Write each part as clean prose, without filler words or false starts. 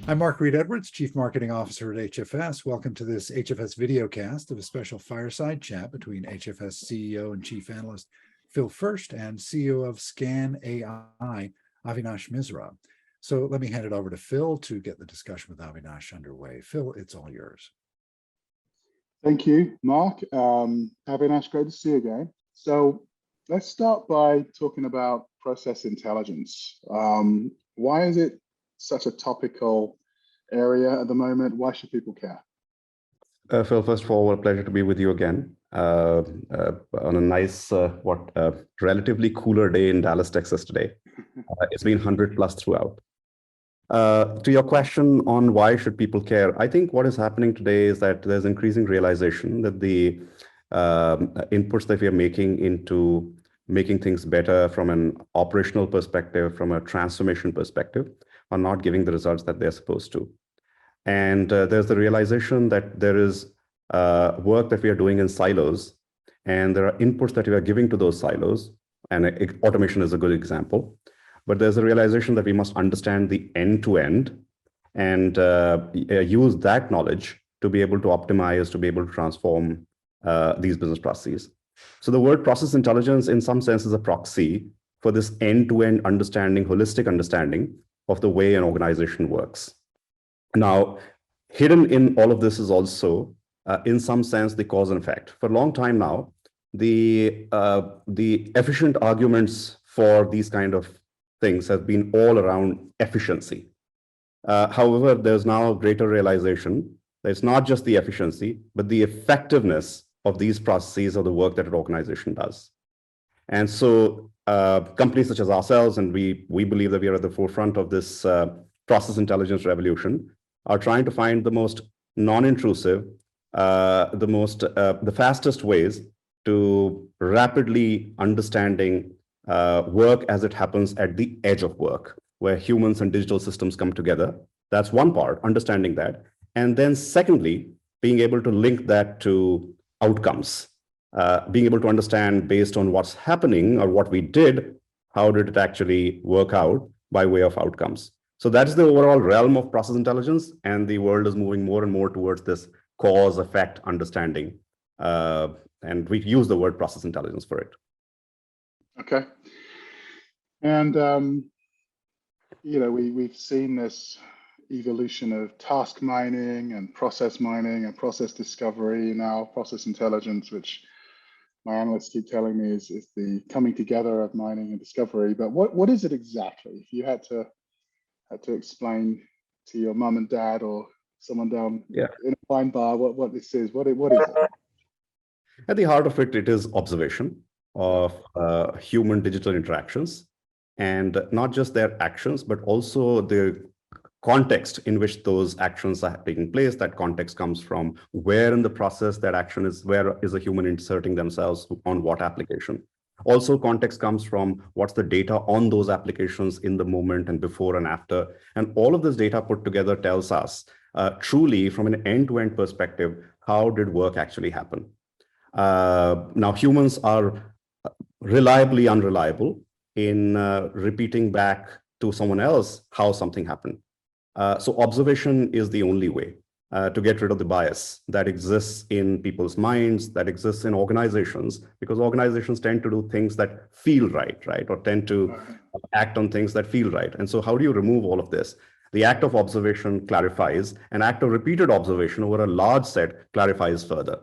I'm Mark Reed Edwards, Chief Marketing Officer at HFS. Welcome to this HFS videocast of a special fireside chat between HFS CEO and Chief Analyst Phil Fersht and CEO of Skan.ai, Avinash Misra. So let me hand it over to Phil to get the discussion with Avinash underway. Phil, it's all yours. Thank you, Mark. Avinash, great to see you again. So let's start by talking about process intelligence. Why is it such a topical area at the moment? Why should people care? Phil, first of all, a pleasure to be with you again on a nice, relatively cooler day in Dallas, Texas today. It's been 100 plus throughout. To your question on why should people care, I think what is happening today is that there's increasing realization that the inputs that we are making into making things better from an operational perspective, from a transformation perspective, are not giving the results that they're supposed to. And there's the realization that there is work that we are doing in silos, and there are inputs that we are giving to those silos, and automation is a good example. But there's a realization that we must understand the end-to-end and use that knowledge to be able to optimize, to be able to transform these business processes. So the word process intelligence, in some sense, is a proxy for this end-to-end understanding, holistic understanding of the way an organization works. Now, hidden in all of this is also, in some sense, the cause and effect. For a long time now, the efficient arguments for these kind of things have been all around efficiency. However, there's now a greater realization that it's not just the efficiency, but the effectiveness of these processes or the work that an organization does. And so companies such as ourselves, and we believe that we are at the forefront of this process intelligence revolution, are trying to find the most non-intrusive, the fastest ways to rapidly understanding work as it happens at the edge of work, where humans and digital systems come together. That's one part, understanding that. And then secondly, being able to link that to outcomes. Being able to understand based on what's happening or what we did, how did it actually work out by way of outcomes. So that's the overall realm of process intelligence, and the world is moving more and more towards this cause-effect understanding. And we use the word process intelligence for it. Okay. And, we've seen this evolution of task mining and process discovery, now process intelligence, which my analysts keep telling me is the coming together of mining and discovery. But what is it exactly? If you had to explain to your mom and dad or someone down in a wine bar what this is, what is it? At the heart of it, it is observation of human digital interactions, and not just their actions, but also the context in which those actions are taking place. That context comes from where in the process that action is, where is a human inserting themselves on what application. Also, context comes from what's the data on those applications in the moment and before and after. And all of this data put together tells us truly from an end-to-end perspective, how did work actually happen? Now, humans are reliably unreliable in repeating back to someone else how something happened. So observation is the only way to get rid of the bias that exists in people's minds, that exists in organizations, because organizations tend to do things that feel right, or tend to act on things that feel right. And so how do you remove all of this? The act of observation clarifies, an act of repeated observation over a large set clarifies further.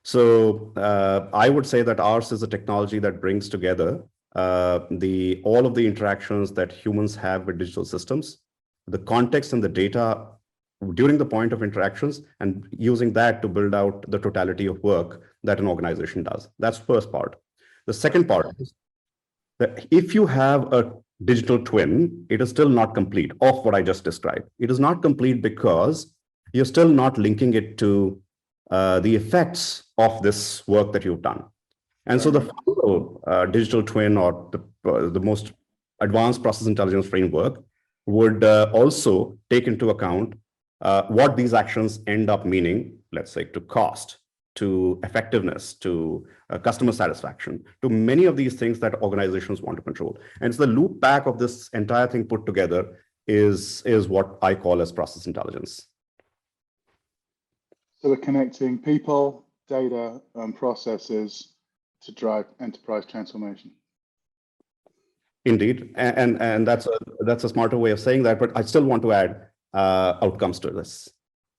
So I would say that ours is a technology that brings together all of the interactions that humans have with digital systems, the context and the data during the point of interactions, and using that to build out the totality of work that an organization does. That's the first part. The second part is that if you have a digital twin, it is still not complete of what I just described. It is not complete because you're still not linking it to the effects of this work that you've done. And so the final digital twin, or the most advanced process intelligence framework, would also take into account what these actions end up meaning, let's say, to cost, to effectiveness, to customer satisfaction, to many of these things that organizations want to control. And so the loop back of this entire thing put together is what I call as process intelligence. So we're connecting people, data, and processes to drive enterprise transformation. Indeed, and that's a smarter way of saying that. But I still want to add outcomes to this.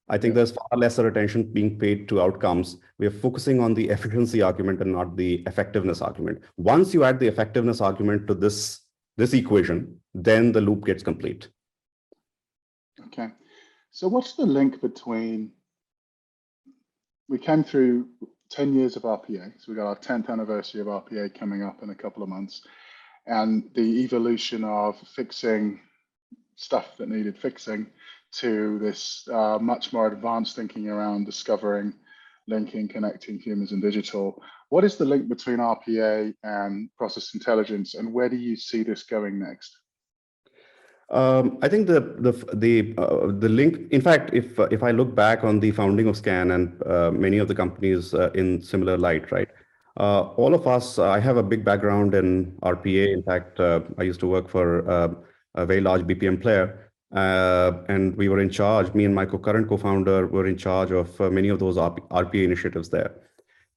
I think there's far lesser attention being paid to outcomes. We are focusing on the efficiency argument and not the effectiveness argument. Once you add the effectiveness argument to this equation, then the loop gets complete. Okay, so what's the link between, we came through 10 years of RPA, so we got our 10th anniversary of RPA coming up in a couple of months, and the evolution of fixing stuff that needed fixing to this much more advanced thinking around discovering, linking, connecting humans and digital. What is the link between RPA and process intelligence, and where do you see this going next? I think the link. In fact, if I look back on the founding of Skan and many of the companies in similar light, right? All of us. I have a big background in RPA. In fact, I used to work for a very large BPM player. And we were in charge, me and my current co-founder were in charge of many of those RPA initiatives there.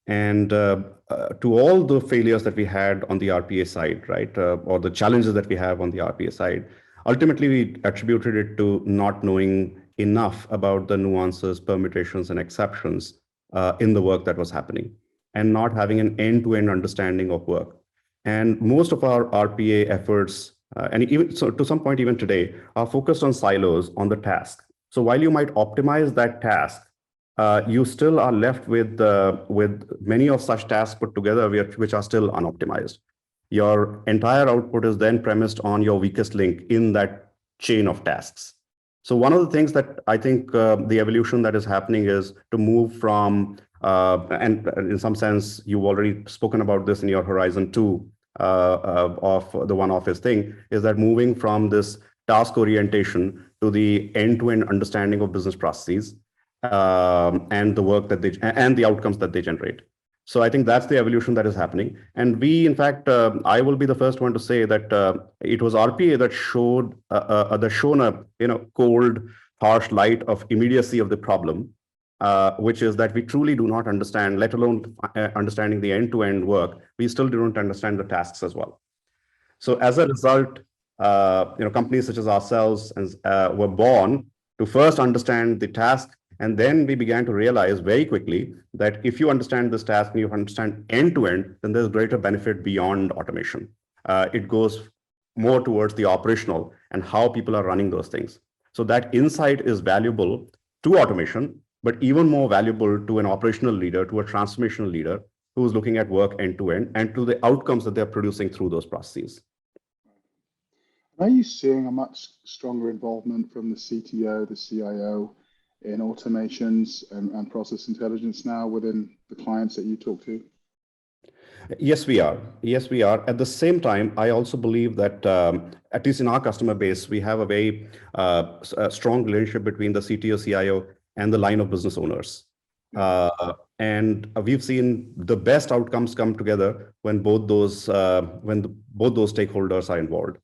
And to all the failures that we had on the RPA side, right, or the challenges that we have on the RPA side, ultimately we attributed it to not knowing enough about the nuances, permutations, and exceptions in the work that was happening, and not having an end-to-end understanding of work. And most of our RPA efforts, and even so to some point even today, are focused on silos on the task. So while you might optimize that task, you still are left with many of such tasks put together which are still unoptimized. Your entire output is then premised on your weakest link in that chain of tasks. So one of the things that I think the evolution that is happening is to move from, and in some sense, you've already spoken about this in your Horizon 2 of the One Office thing, is that moving from this task orientation to the end-to-end understanding of business processes and the work that and the outcomes that they generate. So I think that's the evolution that is happening. And we, in fact, I will be the first one to say that it was RPA that shone a cold, harsh light of immediacy of the problem, which is that we truly do not understand, let alone understanding the end-to-end work. We still don't understand the tasks as well. So as a result, companies such as ourselves were born to first understand the task. And then we began to realize very quickly that if you understand this task and you understand end-to-end, then there's greater benefit beyond automation. It goes more towards the operational and how people are running those things. So that insight is valuable to automation, but even more valuable to an operational leader, to a transformational leader who's looking at work end-to-end and to the outcomes that they're producing through those processes. Are you seeing a much stronger involvement from the CTO, the CIO, in automations and process intelligence now within the clients that you talk to? Yes, we are. Yes, we are. At the same time, I also believe that, at least in our customer base, we have a very strong relationship between the CTO, CIO, and the line of business owners. And we've seen the best outcomes come together when both those stakeholders are involved.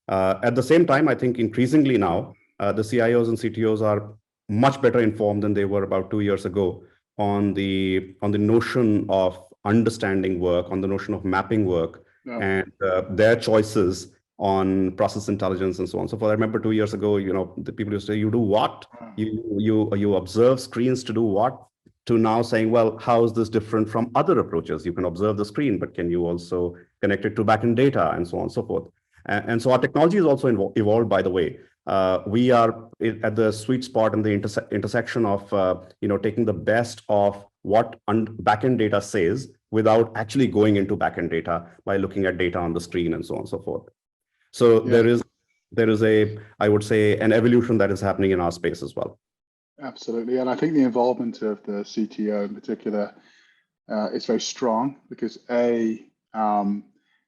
At the same time, I think increasingly now, the CIOs and CTOs are much better informed than they were about 2 years ago on the notion of understanding work, on the notion of mapping work, and their choices on process intelligence and so on. So I remember 2 years ago, the people used to say, "You do what? You observe screens to do what?" To now saying, "Well, how is this different from other approaches? You can observe the screen, but can you also connect it to backend data and so on and so forth?" And so our technology is also evolved, by the way. We are at the sweet spot in the intersection of taking the best of what backend data says without actually going into backend data by looking at data on the screen and so on and so forth. So there is I would say, an evolution that is happening in our space as well. Absolutely, and I think the involvement of the CTO in particular is very strong because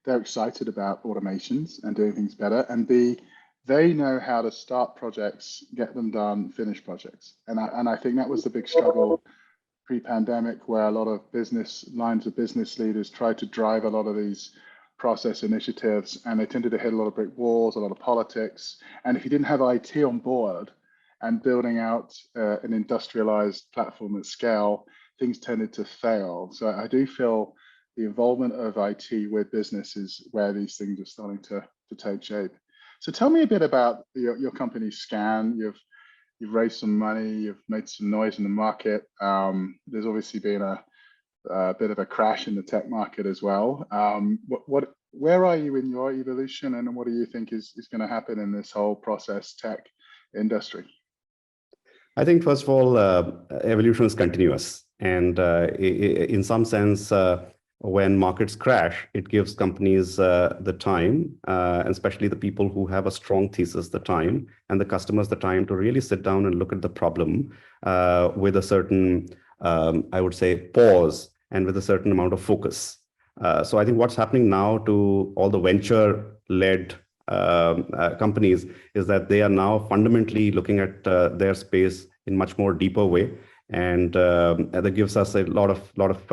they're excited about automations and doing things better, and B, they know how to start projects, get them done, finish projects. And I think that was the big struggle pre-pandemic, where a lot of lines of business leaders tried to drive a lot of these process initiatives, and they tended to hit a lot of brick walls, a lot of politics. And if you didn't have IT on board and building out an industrialized platform at scale, things tended to fail. So I do feel the involvement of IT with business is where these things are starting to take shape. So tell me a bit about your company, Skan. You've raised some money, you've made some noise in the market. There's obviously been a bit of a crash in the tech market as well. Where are you in your evolution, and what do you think is going to happen in this whole process tech industry? I think, first of all, evolution is continuous. And in some sense, when markets crash, it gives companies the time, and especially the people who have a strong thesis, the time, and the customers the time to really sit down and look at the problem with a certain, I would say, pause and with a certain amount of focus. So I think what's happening now to all the venture-led companies is that they are now fundamentally looking at their space in much more deeper way, and that gives us a lot of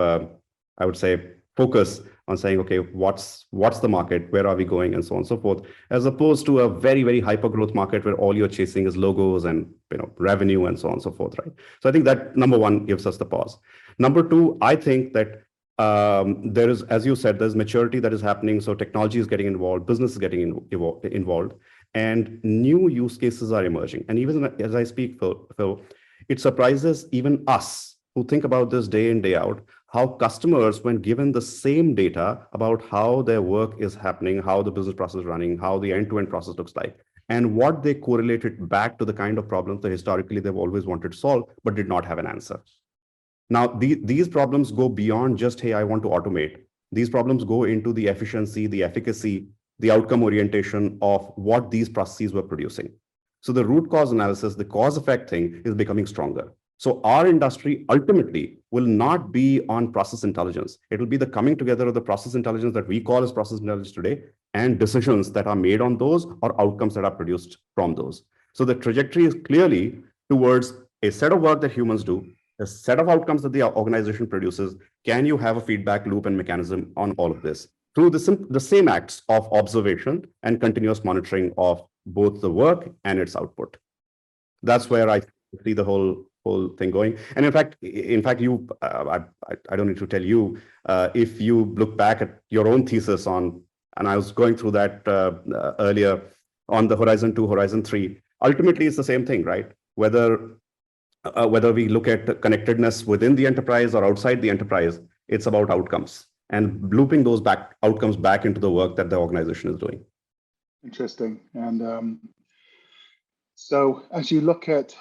I would say focus on saying, okay, what's the market, where are we going, and so on and so forth, as opposed to a very, very hyper growth market where all you're chasing is logos and revenue and so on and so forth, right? So I think that number one gives us the pause. Number two, I think that there is, as you said, there's maturity that is happening. So technology is getting involved, business is getting involved, and new use cases are emerging. And even as I speak, Phil, it surprises even us who think about this day in, day out, how customers, when given the same data about how their work is happening, how the business process is running, how the end-to-end process looks like, and what they correlated back to the kind of problems that historically they've always wanted to solve, but did not have an answer. Now, these problems go beyond just, hey, I want to automate. These problems go into the efficiency, the efficacy, the outcome orientation of what these processes were producing. So the root cause analysis, the cause effect thing is becoming stronger. So our industry ultimately will not be on process intelligence. It will be the coming together of the process intelligence that we call as process intelligence today, and decisions that are made on those or outcomes that are produced from those. So the trajectory is clearly towards a set of work that humans do, a set of outcomes that the organization produces. Can you have a feedback loop and mechanism on all of this through the same acts of observation and continuous monitoring of both the work and its output? That's where I see the whole thing going. And in fact, you, I don't need to tell you, if you look back at your own thesis on, and I was going through that earlier on the Horizon 2, Horizon 3, ultimately it's the same thing, right? Whether we look at connectedness within the enterprise or outside the enterprise, it's about outcomes and looping those outcomes back into the work that the organization is doing. Interesting. And so as you look at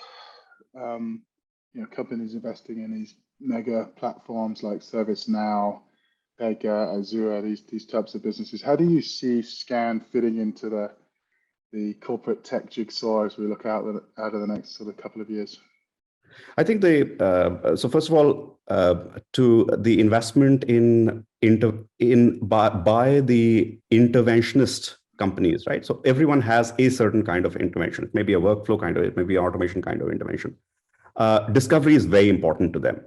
companies investing in these mega platforms like ServiceNow, Pega, Azure, these types of businesses, how do you see Skan fitting into the corporate tech jigsaw as we look out of the next sort of couple of years? I think so first of all, to the investment by the interventionist companies, right? So everyone has a certain kind of intervention. It may be a workflow kind of, it may be an automation kind of intervention. Discovery is very important to them.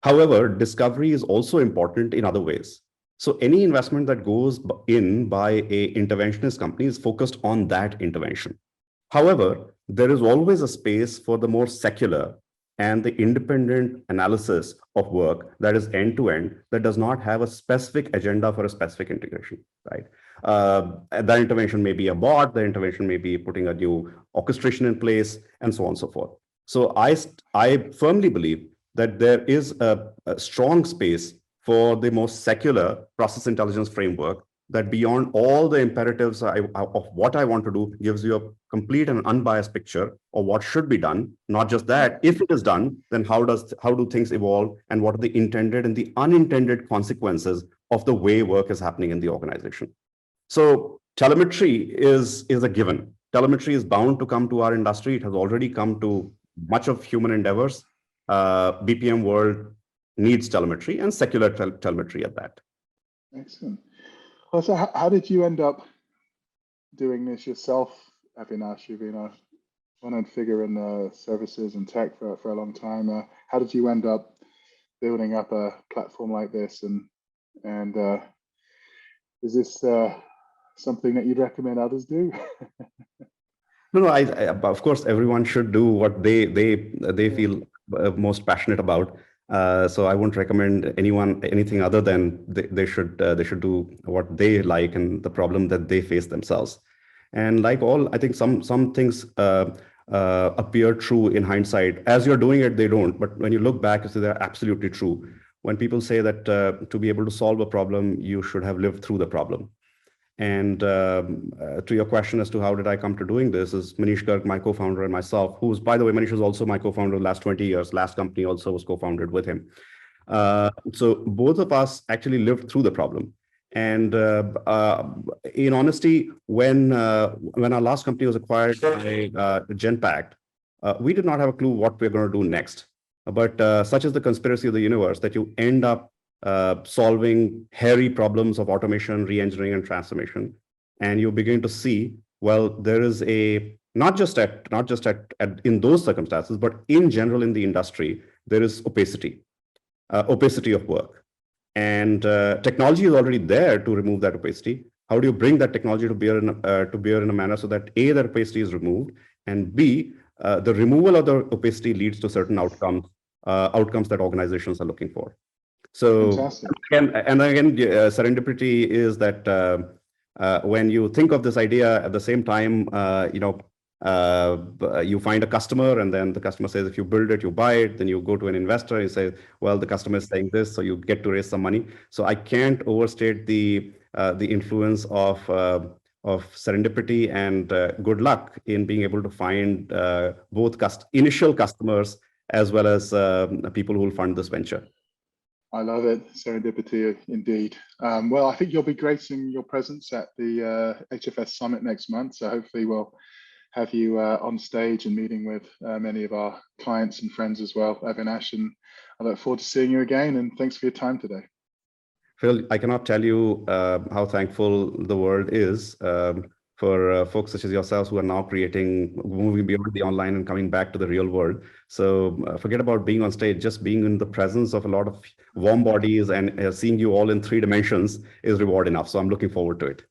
However, discovery is also important in other ways. So any investment that goes in by a interventionist company is focused on that intervention. However, there is always a space for the more secular and the independent analysis of work that is end-to-end, that does not have a specific agenda for a specific integration, right? That intervention may be a bot, the intervention may be putting a new orchestration in place, and so on and so forth. So I firmly believe that there is a strong space for the most secular process intelligence framework that, beyond all the imperatives of what I want to do, gives you a complete and unbiased picture of what should be done. Not just that, if it is done, then how do things evolve, and what are the intended and the unintended consequences of the way work is happening in the organization. So telemetry is a given. Telemetry is bound to come to our industry. It has already come to much of human endeavors. BPM world needs telemetry, and secular telemetry at that. Excellent. Well, so how did you end up doing this yourself, Avinash? You've been a well-known figure in the services and tech for a long time. How did you end up building up a platform like this and Is this something that you'd recommend others do? No, I of course everyone should do what they feel most passionate about. So I wouldn't recommend anyone anything other than they should do what they like and the problem that they face themselves. And like all, I think some things appear true in hindsight. As you're doing it, they don't. But when you look back, you see they're absolutely true. When people say that to be able to solve a problem, you should have lived through the problem. And to your question as to how did I come to doing this, is Manish Garg, my co-founder, and myself, who's, by the way, Manish was also my co-founder the last 20 years. Last company also was co-founded with him. So both of us actually lived through the problem. And in honesty, when our last company was acquired by Genpact, we did not have a clue what we're going to do next. But such is the conspiracy of the universe that you end up solving hairy problems of automation, re-engineering, and transformation, and you begin to see, well, there is a not just at in those circumstances, but in general in the industry, there is opacity of work, and technology is already there to remove that opacity. How do you bring that technology to bear in a manner so that A, that opacity is removed, and B, the removal of the opacity leads to certain outcomes that organizations are looking for. So, again, serendipity is that when you think of this idea at the same time, you find a customer, and then the customer says, if you build it, you buy it. Then you go to an investor and you say, well, the customer is saying this, so you get to raise some money. So I can't overstate the influence of serendipity and good luck in being able to find both initial customers as well as people who will fund this venture. I love it. Serendipity, indeed. Well, I think you'll be gracing your presence at the HFS Summit next month. So hopefully we'll have you on stage and meeting with many of our clients and friends as well, Avinash. And I look forward to seeing you again. And thanks for your time today. Phil, I cannot tell you how thankful the world is for folks such as yourselves who are now moving beyond the online and coming back to the real world. So forget about being on stage, just being in the presence of a lot of warm bodies and seeing you all in 3 dimensions is reward enough. So I'm looking forward to it.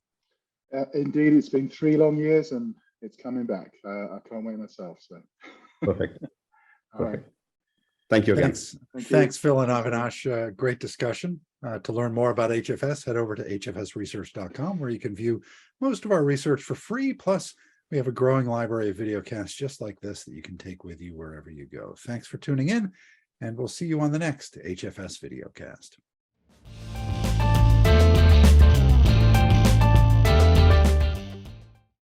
Indeed, it's been 3 long years and it's coming back. I can't wait myself. So perfect. All right. Thank you again. Thanks, Phil and Avinash. Great discussion. To learn more about HFS, head over to hfsresearch.com, where you can view most of our research for free. Plus, we have a growing library of videocasts just like this that you can take with you wherever you go. Thanks for tuning in, and we'll see you on the next HFS videocast.